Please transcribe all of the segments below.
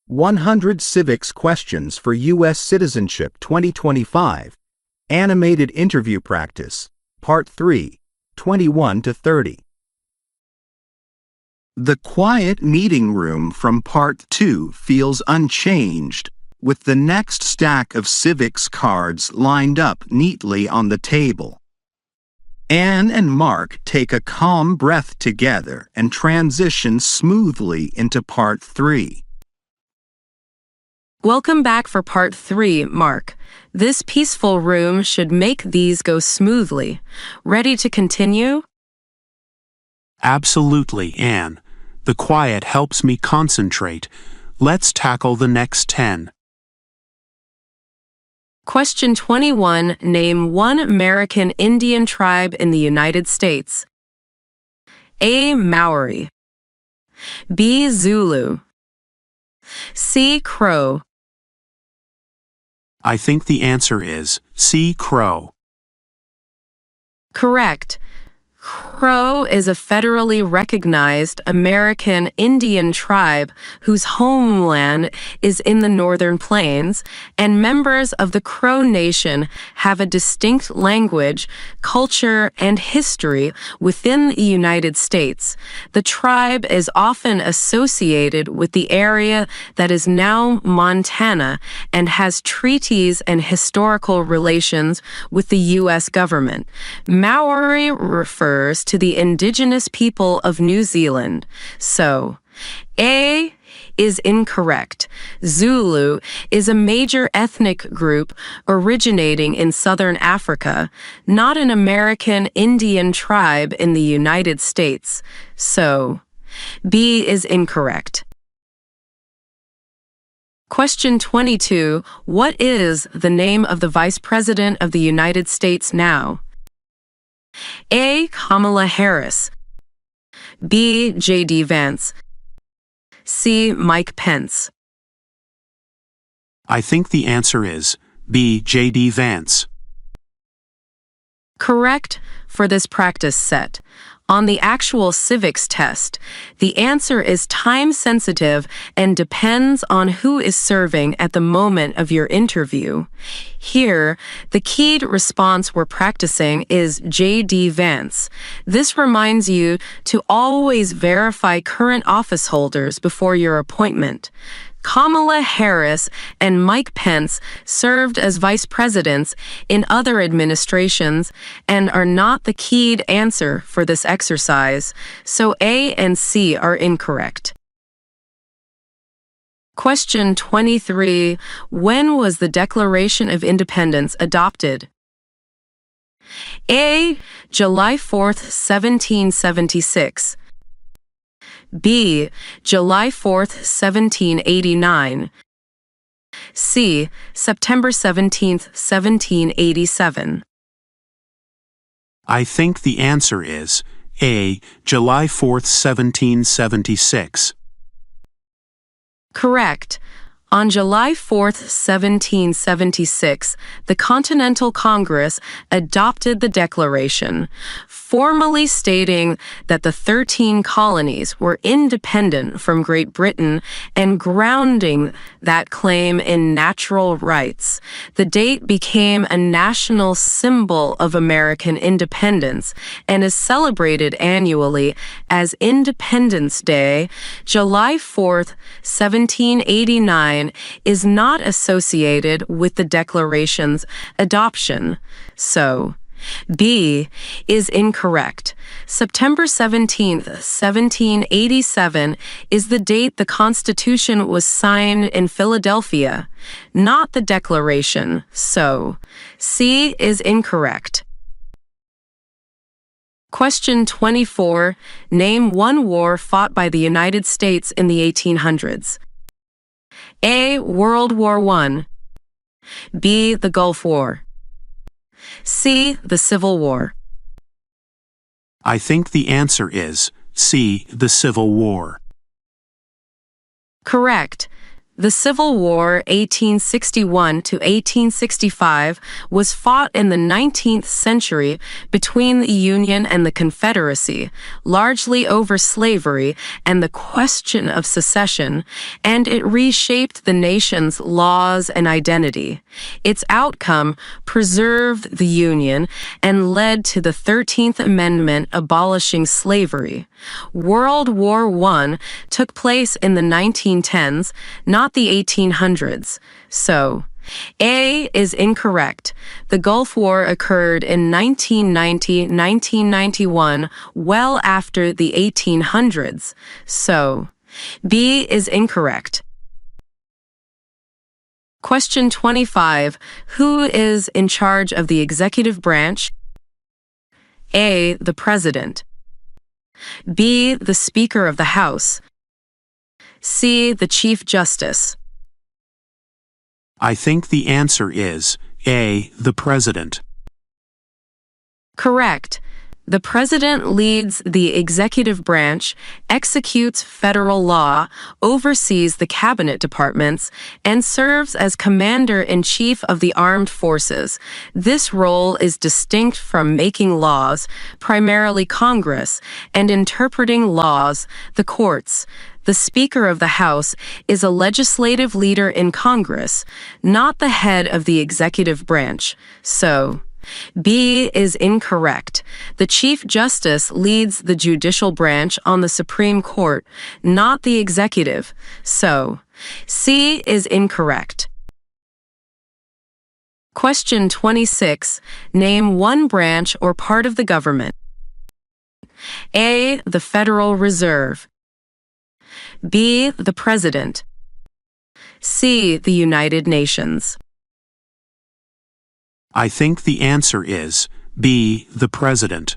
100 Civics Questions for U.S. Citizenship 2025, Animated Interview Practice, Part 3, 21 to 30. The quiet meeting room from Part 2 feels unchanged, with the next stack of civics cards lined up neatly on the table. Anne and Mark take a calm breath together and transition smoothly into Part 3. Welcome back for Part 3, Mark. This peaceful room should make these go smoothly. Ready to continue? Absolutely, Anne. The quiet helps me concentrate. Let's tackle the next 10. Question 21. Name one American Indian tribe in the United States. A. Maori. B. Zulu. C. Crow. I think the answer is C. Crow. Correct. Crow is a federally recognized American Indian tribe whose homeland is in the Northern Plains, and members of the Crow Nation have a distinct language, culture, and history within the United States. The tribe is often associated with the area that is now Montana and has treaties and historical relations with the U.S. government. Maori refers to the indigenous people of New Zealand. So, A is incorrect. Zulu is a major ethnic group originating in southern Africa, not an American Indian tribe in the United States. So, B is incorrect. Question 22. What is the name of the Vice President of the United States now? A. Kamala Harris. B. J.D. Vance. C. Mike Pence. I think the answer is B. J.D. Vance. Correct for this practice set. On the actual civics test, the answer is time-sensitive and depends on who is serving at the moment of your interview. Here, the keyed response we're practicing is J.D. Vance. This reminds you to always verify current office holders before your appointment. Kamala Harris and Mike Pence served as vice presidents in other administrations and are not the keyed answer for this exercise, so A and C are incorrect. Question 23. When was the Declaration of Independence adopted? A. July 4th, 1776. B. July 4th, 1789. C. September 17th, 1787. I think the answer is A. July 4th, 1776. Correct. On July 4th, 1776, the Continental Congress adopted the Declaration, formally stating that the 13 colonies were independent from Great Britain and grounding that claim in natural rights. The date became a national symbol of American independence and is celebrated annually as Independence Day. July 4th, 1789 is not associated with the Declaration's adoption. So, B is incorrect. September 17th, 1787 is the date the Constitution was signed in Philadelphia, not the Declaration. So, C is incorrect. Question 24. Name one war fought by the United States in the 1800s. A. World War I. B. The Gulf War. C. The Civil War. I think the answer is C. The Civil War. Correct. The Civil War 1861 to 1865 was fought in the 19th century between the Union and the Confederacy, largely over slavery and the question of secession, and it reshaped the nation's laws and identity. Its outcome preserved the Union and led to the 13th Amendment abolishing slavery. World War I took place in the 1910s, not the 1800s. So, A is incorrect. The Gulf War occurred in 1990-1991, well after the 1800s. So, B is incorrect. Question 25. Who is in charge of the executive branch? A. The President. B. The Speaker of the House. C. The Chief Justice. I think the answer is A. The President. Correct. The President leads the executive branch, executes federal law, oversees the cabinet departments, and serves as Commander-in-Chief of the Armed Forces. This role is distinct from making laws, primarily Congress, and interpreting laws, the courts. The Speaker of the House is a legislative leader in Congress, not the head of the executive branch. So, B is incorrect. The Chief Justice leads the judicial branch on the Supreme Court, not the executive. So, C is incorrect. Question 26. Name one branch or part of the government. A. The Federal Reserve. B. The President. C. The United Nations. I think the answer is B. The President.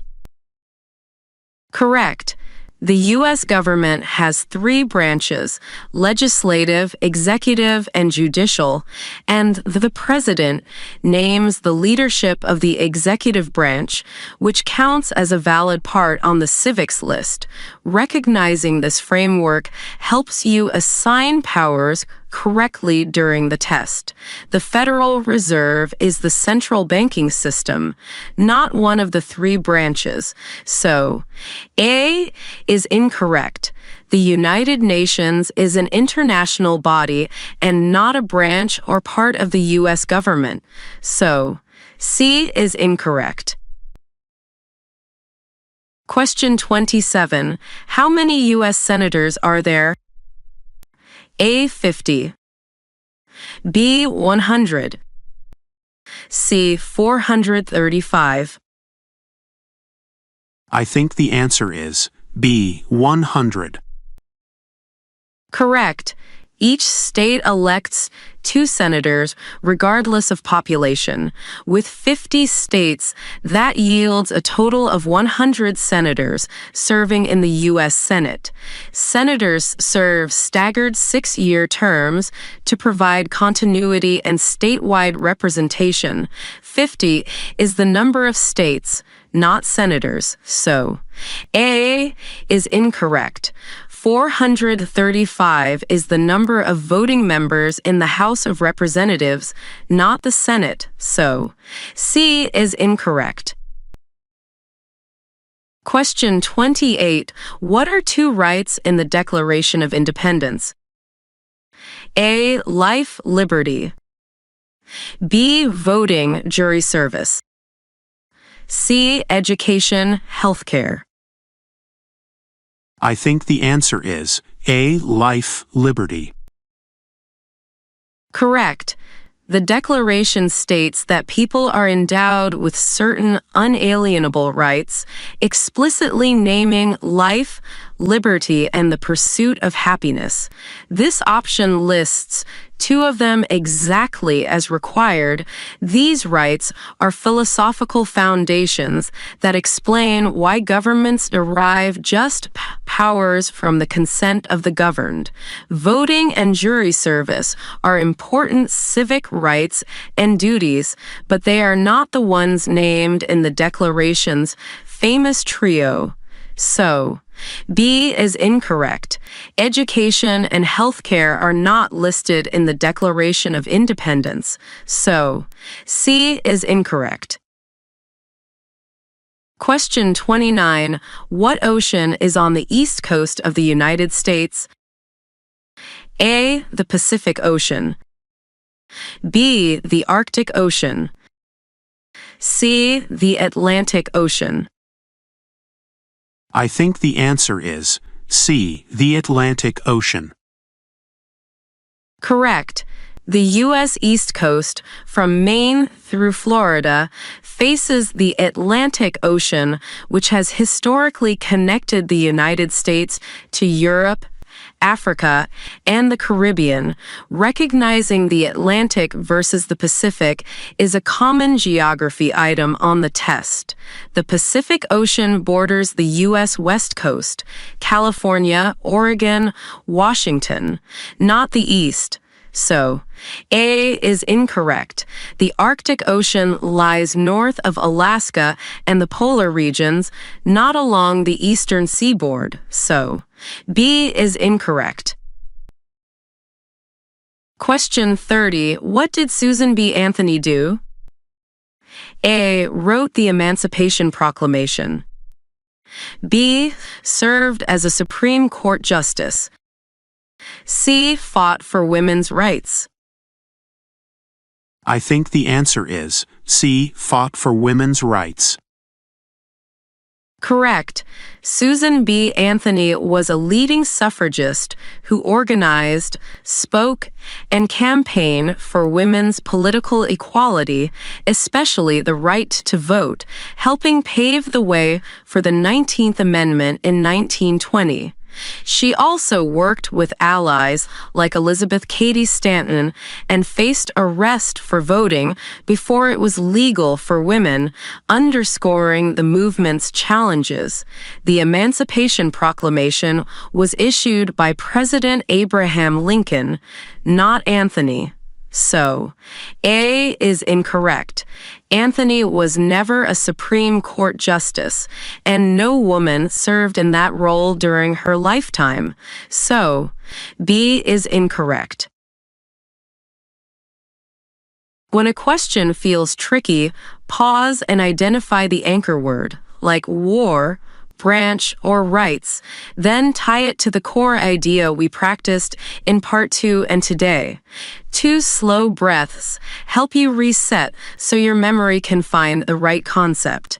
Correct. The U.S. government has three branches: legislative, executive, and judicial, and the President names the leadership of the executive branch, which counts as a valid part on the Civics list. Recognizing this framework helps you assign powers correctly during the test. The Federal Reserve is the central banking system, not one of the three branches. So, A is incorrect. The United Nations is an international body and not a branch or part of the U.S. government. So, C is incorrect. Question 27. How many U.S. senators are there? A. 50. B. 100. C. 435. I think the answer is B. 100. Correct. Each state elects 2 senators regardless of population. With 50 states, that yields a total of 100 senators serving in the U.S. Senate. Senators serve staggered 6-year terms to provide continuity and statewide representation. 50 is the number of states, not senators. So, A is incorrect. 435 is the number of voting members in the House of Representatives, not the Senate. So, C is incorrect. Question 28. What are 2 rights in the Declaration of Independence? A. Life, liberty. B. Voting, jury service. C. Education, healthcare. I think the answer is A. Life, liberty. Correct. The Declaration states that people are endowed with certain unalienable rights, explicitly naming life, liberty, and the pursuit of happiness. This option lists 2 of them exactly as required. These rights are philosophical foundations that explain why governments derive just powers from the consent of the governed. Voting and jury service are important civic rights and duties, but they are not the ones named in the Declaration's famous trio. So, B is incorrect. Education and healthcare are not listed in the Declaration of Independence, so C is incorrect. Question 29. What ocean is on the east coast of the United States? A. The Pacific Ocean. B. The Arctic Ocean. C. The Atlantic Ocean. I think the answer is C. The Atlantic Ocean. Correct. The U.S. East Coast, from Maine through Florida, faces the Atlantic Ocean, which has historically connected the United States to Europe, Africa, and the Caribbean. Recognizing the Atlantic versus the Pacific is a common geography item on the test. The Pacific Ocean borders the U.S. West Coast, California, Oregon, Washington, not the East. So, A is incorrect. The Arctic Ocean lies north of Alaska and the polar regions, not along the eastern seaboard. So, B is incorrect. Question 30. What did Susan B. Anthony do? A. Wrote the Emancipation Proclamation. B. Served as a Supreme Court Justice. C. Fought for women's rights. I think the answer is C. Fought for women's rights. Correct. Susan B. Anthony was a leading suffragist who organized, spoke, and campaigned for women's political equality, especially the right to vote, helping pave the way for the 19th Amendment in 1920. She also worked with allies like Elizabeth Cady Stanton and faced arrest for voting before it was legal for women, underscoring the movement's challenges. The Emancipation Proclamation was issued by President Abraham Lincoln, not Anthony. So, A is incorrect. Anthony was never a Supreme Court justice, and no woman served in that role during her lifetime. So, B is incorrect. When a question feels tricky, pause and identify the anchor word, like war, branch, or rights, then tie it to the core idea we practiced in Part 2 and today. 2 slow breaths help you reset so your memory can find the right concept.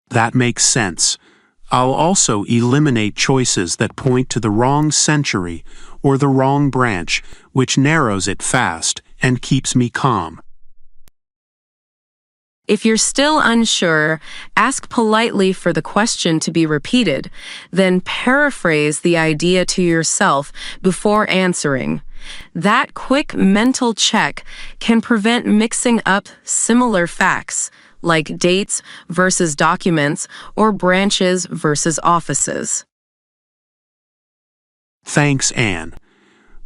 That makes sense. I'll also eliminate choices that point to the wrong century or the wrong branch, which narrows it fast and keeps me calm. If you're still unsure, ask politely for the question to be repeated, then paraphrase the idea to yourself before answering. That quick mental check can prevent mixing up similar facts, like dates versus documents or branches versus offices. Thanks, Anne.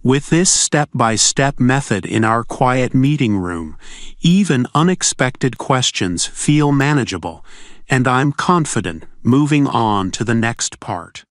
With this step-by-step method in our quiet meeting room, even unexpected questions feel manageable, and I'm confident moving on to the next part.